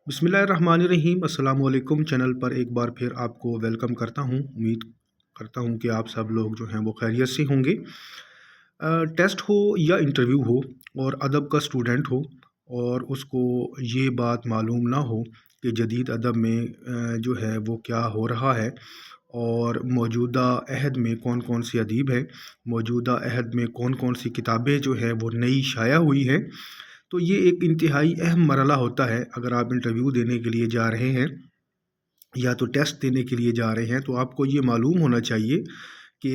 बिस्मिल्लाहिर्रहमानिर्रहीम। अस्सलाम वालेकुम। चैनल पर एक बार फिर आपको वेलकम करता हूँ। उम्मीद करता हूँ कि आप सब लोग जो हैं वो खैरियत से होंगे। टेस्ट हो या इंटरव्यू हो और अदब का स्टूडेंट हो और उसको ये बात मालूम ना हो कि जदीद अदब में जो है वो क्या हो रहा है और मौजूदा अहद में कौन कौन सी अदीब हैं, मौजूदा अहद में कौन कौन सी किताबें जो है वो नई शाया हुई हैं। तो ये एक इंतहाई अहम मरला होता है। अगर आप इंटरव्यू देने के लिए जा रहे हैं या तो टेस्ट देने के लिए जा रहे हैं तो आपको ये मालूम होना चाहिए कि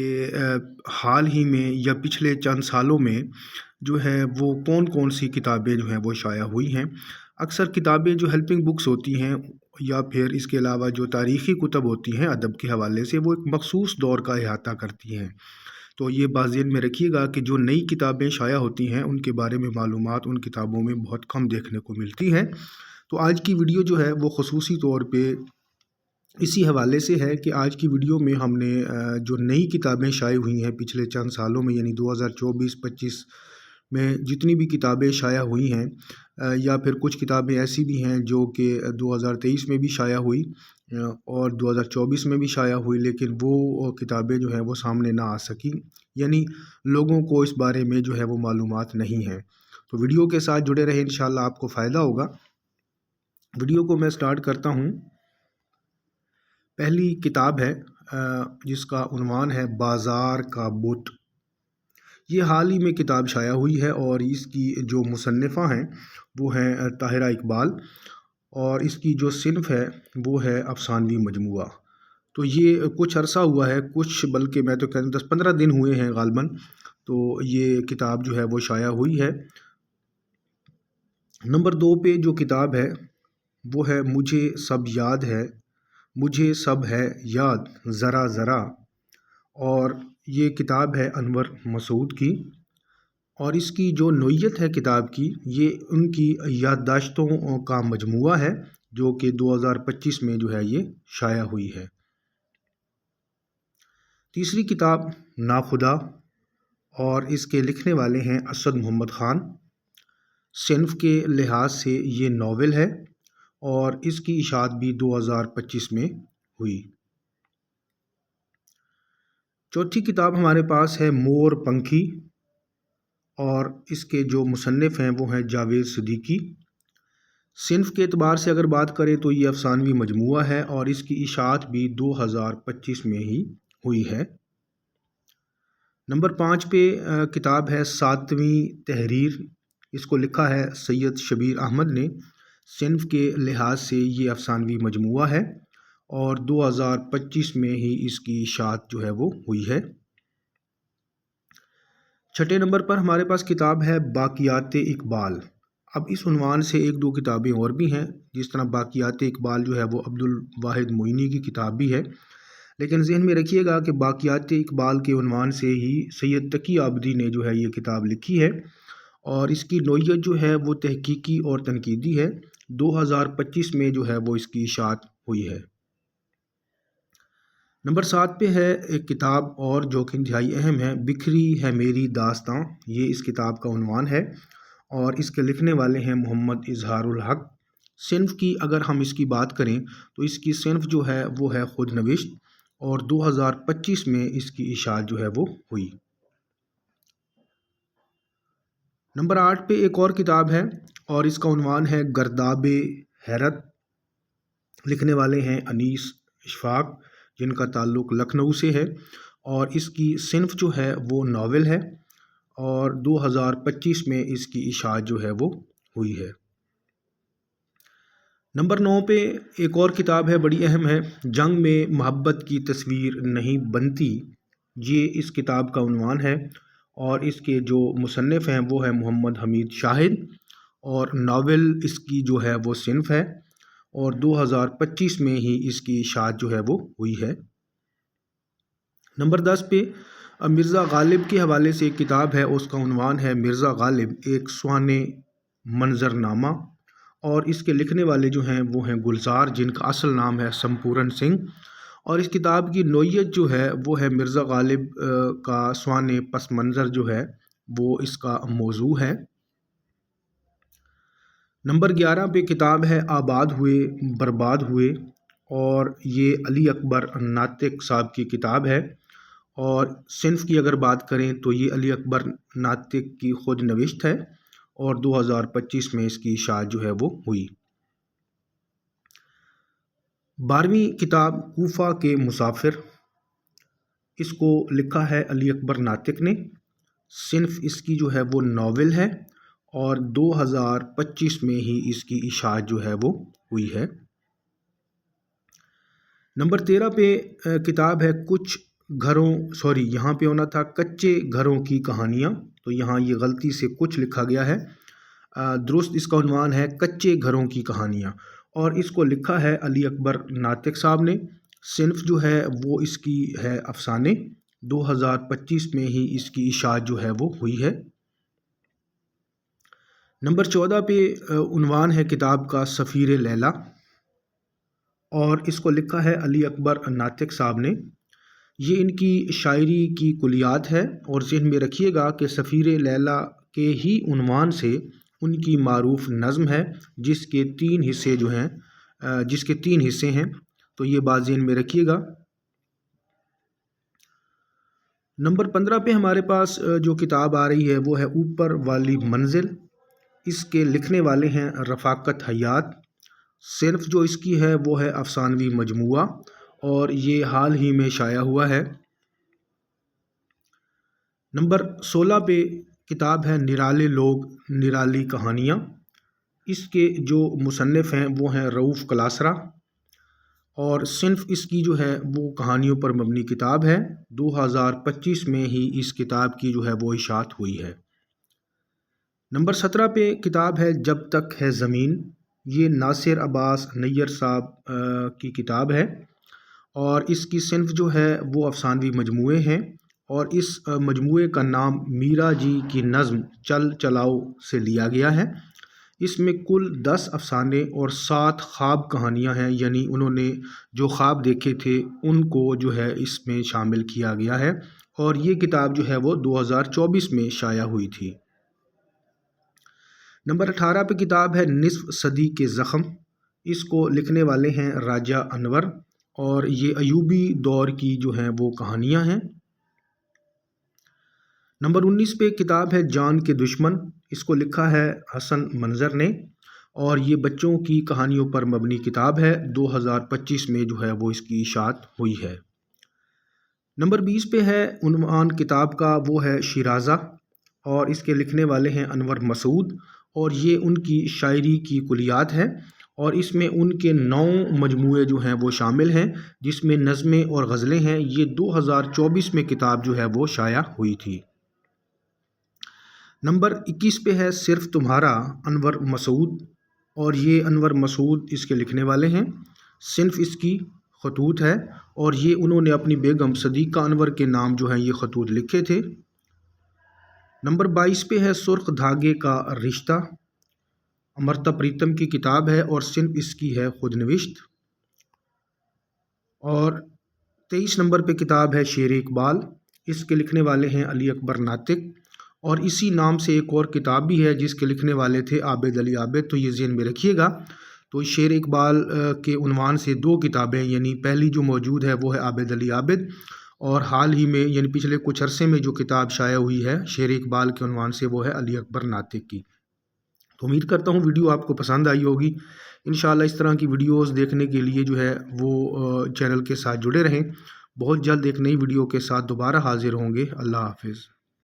हाल ही में या पिछले चंद सालों में जो है वो कौन कौन सी किताबें जो हैं वो शाया हुई हैं। अक्सर किताबें जो हेल्पिंग बुक्स होती हैं या फिर इसके अलावा जो तारीख़ी कुतब होती हैं अदब के हवाले से, वो एक मखसूस दौर का अहाता करती हैं। तो ये बात ज़हन में रखिएगा कि जो नई किताबें शाया होती हैं उनके बारे में मालूमात उन किताबों में बहुत कम देखने को मिलती हैं। तो आज की वीडियो जो है वो ख़ुसूसी तौर पे इसी हवाले से है कि आज की वीडियो में हमने जो नई किताबें शाया हुई हैं पिछले चंद सालों में, यानी 2024-25 में जितनी भी किताबें शाया हुई हैं, या फिर कुछ किताबें ऐसी भी हैं जो कि 2023 में भी शाया हुई और 2024 में भी शाया हुई, लेकिन वो किताबें जो हैं वो सामने ना आ सकी, यानी लोगों को इस बारे में जो है वो मालूमात नहीं है। तो वीडियो के साथ जुड़े रहें, इंशाल्लाह आपको फ़ायदा होगा। वीडियो को मैं स्टार्ट करता हूँ। पहली किताब है जिसका उन्वान है बाज़ार का बुत। ये हाल ही में किताब शाया हुई है और इसकी जो मुसन्निफ़ा हैं वो हैं ताहिरा इकबाल और इसकी जो सिनफ़ है वो है अफ़सानवी मजमुआ। तो ये कुछ अरसा हुआ है, कुछ बल्कि मैं तो कहूँ 10-15 दिन हुए हैं ग़ालिबन। तो ये किताब जो है वो शाया हुई है। नंबर 2 पे जो किताब है वो है मुझे सब याद है, मुझे सब है याद ज़रा ज़रा, और ये किताब है अनवर मसूद की। और इसकी जो नोयत है किताब की, ये उनकी याददाश्तों का मजमुआ है जो कि 2025 में जो है ये शाया हुई है। तीसरी किताब नाखुदा और इसके लिखने वाले हैं असद मोहम्मद ख़ान। सिनफ के लिहाज से ये नावल है और इसकी इशाअत भी 2025 में हुई। चौथी किताब हमारे पास है मोर पंखी और इसके जो मुसन्निफ़ हैं वो हैं जावेद सिद्दीकी। सिनफ के एतबार से अगर बात करें तो ये अफ़सानवी मजमुआ है और इसकी इशाअत भी 2025 में ही हुई है। नंबर 5 पे किताब है सातवीं तहरीर। इसको लिखा है सैयद शबीर अहमद ने। सिनफ के लिहाज से ये अफ़सानवी मजमुआ है और 2025 में ही इसकी इशाअत जो है वो हुई है। छठे नंबर पर हमारे पास किताब है बाक़ियात इकबाल। अब इस उन्वान से एक दो किताबें और भी हैं, जिस तरह बाक़ियात इकबाल जो है वो अब्दुल वाहिद मोइनी की किताब भी है, लेकिन ज़हन में रखिएगा कि बाक़ियात इकबाल के उन्वान से ही सैयद तकी आबदी ने जो है ये किताब लिखी है और इसकी नोयत जो है वो तहकीकी और तनकीदी है। 2025 में जो है वो इसकी इशाअत हुई है। नंबर 7 पे है एक किताब और जो कि इंतहाई अहम है, बिखरी है मेरी दास्तां। ये इस किताब का उन्वान है और इसके लिखने वाले हैं मोहम्मद इजहारुल हक। सिनफ की अगर हम इसकी बात करें तो इसकी सिनफ जो है वो है ख़ुद नविश्त और 2025 में इसकी इशाअत जो है वो हुई। नंबर 8 पे एक और किताब है और इसका उन्वान है गर्दाबे हैरत। लिखने वाले हैं अनीस इशफाक, जिनका ताल्लुक़ लखनऊ से है और इसकी सिनफ जो है वो नावल है और 2025 में इसकी इशाअत जो है वो हुई है। नंबर 9 पे एक और किताब है, बड़ी अहम है, जंग में मोहब्बत की तस्वीर नहीं बनती। ये इस किताब का उन्वान है और इसके जो मुसन्निफ़ हैं वो है मोहम्मद हमीद शाहिद और नावल इसकी जो है वो सिनफ है और 2025 में ही इसकी इशाअत जो है वो हुई है। नंबर 10 पे मिर्ज़ा गालिब के हवाले से एक किताब है, उसका उन्वान है मिर्ज़ा गालिब एक स्वाने मंज़रनामा और इसके लिखने वाले जो हैं वो हैं गुलजार, जिनका असल नाम है संपूर्ण सिंह। और इस किताब की नोयत जो है वो है मिर्ज़ा गालिब का स्वाने पस मंज़र जो है वो इसका मौजू है। نمبر 11 پہ کتاب ہے آباد ہوئے برباد ہوئے، اور یہ علی اکبر ناطق صاحب کی کتاب ہے، اور صنف کی اگر بات کریں تو یہ علی اکبر ناطق کی خود نوشت ہے، اور 2025 میں اس کی اشاعت جو ہے وہ ہوئی۔ 12ویں کتاب کوفہ کے مسافر، اس کو لکھا ہے علی اکبر ناطق نے، صنف اس کی جو ہے وہ ناول ہے، اور 2025 میں ہی اس کی اشاعت جو ہے وہ ہوئی ہے۔ نمبر 13 پہ کتاب ہے یہاں پہ ہونا تھا کچے گھروں کی کہانیاں، تو یہاں یہ غلطی سے کچھ لکھا گیا ہے، درست اس کا عنوان ہے کچے گھروں کی کہانیاں، اور اس کو لکھا ہے علی اکبر ناطق صاحب نے، صنف جو ہے وہ اس کی ہے افسانے، 2025 میں ہی اس کی اشاعت جو ہے وہ ہوئی ہے۔ نمبر 14 پہ عنوان ہے کتاب کا سفیر لیلا، اور اس کو لکھا ہے علی اکبر ناطق صاحب نے، یہ ان کی شاعری کی کلیات ہے، اور ذہن میں رکھیے گا کہ سفیر لیلا کے ہی عنوان سے ان کی معروف نظم ہے، جس کے 3 حصے ہیں، تو یہ بات ذہن میں رکھیے گا۔ نمبر 15 پہ ہمارے پاس جو کتاب آ رہی ہے وہ ہے اوپر والی منزل، اس کے لکھنے والے ہیں رفاقت حیات، صنف جو اس کی ہے وہ ہے افسانوی مجموعہ، اور یہ حال ہی میں شائع ہوا ہے۔ نمبر 16 پہ کتاب ہے نرالے لوگ نرالی کہانیاں، اس کے جو مصنف ہیں وہ ہیں رؤف کلاسرا، اور صنف اس کی جو ہے وہ کہانیوں پر مبنی کتاب ہے، 2025 میں ہی اس کتاب کی جو ہے وہ اشاعت ہوئی ہے۔ نمبر 17 پہ کتاب ہے جب تک ہے زمین، یہ ناصر عباس نیّر صاحب کی کتاب ہے، اور اس کی صنف جو ہے وہ افسانوی مجموعے ہیں، اور اس مجموعے کا نام میرا جی کی نظم چل چلاؤ سے لیا گیا ہے۔ اس میں کل 10 افسانے اور 7 خواب کہانیاں ہیں، یعنی انہوں نے جو خواب دیکھے تھے ان کو جو ہے اس میں شامل کیا گیا ہے، اور یہ کتاب جو ہے وہ 2024 میں شائع ہوئی تھی۔ نمبر 18 پہ کتاب ہے نصف صدی کے زخم، اس کو لکھنے والے ہیں راجہ انور، اور یہ ایوبی دور کی جو ہیں وہ کہانیاں ہیں۔ نمبر 19 پہ کتاب ہے جان کے دشمن، اس کو لکھا ہے حسن منظر نے، اور یہ بچوں کی کہانیوں پر مبنی کتاب ہے، 2025 میں جو ہے وہ اس کی اشاعت ہوئی ہے۔ نمبر 20 پہ ہے عنوان کتاب کا وہ ہے شیرازہ، اور اس کے لکھنے والے ہیں انور مسعود، اور یہ ان کی شاعری کی کلیات ہے، اور اس میں ان کے 9 مجموعے جو ہیں وہ شامل ہیں، جس میں نظمیں اور غزلیں ہیں، یہ 2024 میں کتاب جو ہے وہ شائع ہوئی تھی۔ نمبر 21 پہ ہے صرف تمہارا، انور مسعود، اور یہ انور مسعود اس کے لکھنے والے ہیں، صنف اس کی خطوط ہے، اور یہ انہوں نے اپنی بیگم صدیقہ انور کے نام جو ہیں یہ خطوط لکھے تھے۔ نمبر 22 پہ ہے سرخ دھاگے کا رشتہ، امرتا پریتم کی کتاب ہے، اور صنف اس کی ہے خود نوشت۔ اور 23 نمبر پہ کتاب ہے شیر اقبال، اس کے لکھنے والے ہیں علی اکبر ناطق، اور اسی نام سے ایک اور کتاب بھی ہے جس کے لکھنے والے تھے عابد علی عابد، تو یہ ذہن میں رکھیے گا۔ تو شیر اقبال کے عنوان سے 2 کتابیں، یعنی پہلی جو موجود ہے وہ ہے عابد علی عابد، اور حال ہی میں یعنی پچھلے کچھ عرصے میں جو کتاب شائع ہوئی ہے شیر اقبال کے عنوان سے وہ ہے علی اکبر ناطق کی۔ تو امید کرتا ہوں ویڈیو آپ کو پسند آئی ہوگی، انشاءاللہ اس طرح کی ویڈیوز دیکھنے کے لیے جو ہے وہ چینل کے ساتھ جڑے رہیں۔ بہت جلد ایک نئی ویڈیو کے ساتھ دوبارہ حاضر ہوں گے۔ اللہ حافظ۔